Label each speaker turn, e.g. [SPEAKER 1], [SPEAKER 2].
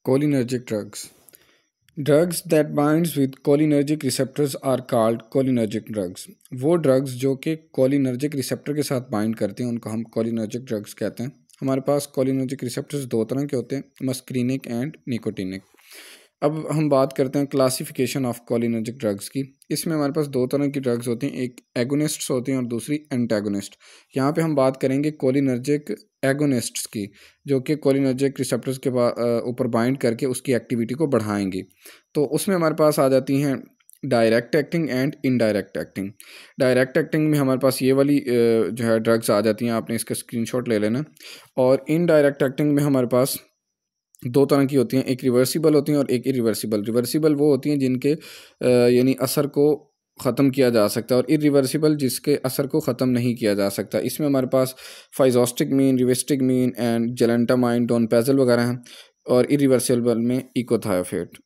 [SPEAKER 1] Cholinergic drugs. Drugs that binds with cholinergic receptors are called cholinergic drugs. वो drugs जो कि cholinergic receptor के साथ बाइंड करते हैं उनको हम cholinergic drugs कहते हैं। हमारे पास cholinergic receptors दो तरह के होते हैं, मस्क्रीनिक एंड निकोटीनिक। अब हम बात करते हैं क्लासिफिकेशन ऑफ कोलिनर्जिक ड्रग्स की। इसमें हमारे पास दो तरह की ड्रग्स होती हैं, एक एगोनिस्ट्स होती हैं और दूसरी एंटागोनिस्ट। यहाँ पे हम बात करेंगे कोलिनर्जिक एगोनिस्ट्स की, जो कि कोलिनर्जिक रिसेप्टर्स के ऊपर बाइंड करके उसकी एक्टिविटी को बढ़ाएंगी। तो उसमें हमारे पास आ जाती हैं direct acting and indirect acting. Direct acting में हमारे पास ये वाली जो है ड्रग्स आ जाती हैं, आपने इसका स्क्रीनशॉट ले लेना। और इनडायरेक्ट एक्टिंग में हमारे पास दो तरह की होती हैं, एक रिवर्सिबल होती हैं और एक इरिवर्सिबल। रिवर्सिबल वो होती हैं जिनके यानी असर को ख़त्म किया जा सकता है, और इरिवर्सिबल जिसके असर को ख़त्म नहीं किया जा सकता। इसमें हमारे पास फाइजोस्टिकमीन, रिवेस्टिकमीन एंड जेलेंटामाइन, डोनपेजल वगैरह हैं। और इरिवर्सिबल में इकोथायोफेट।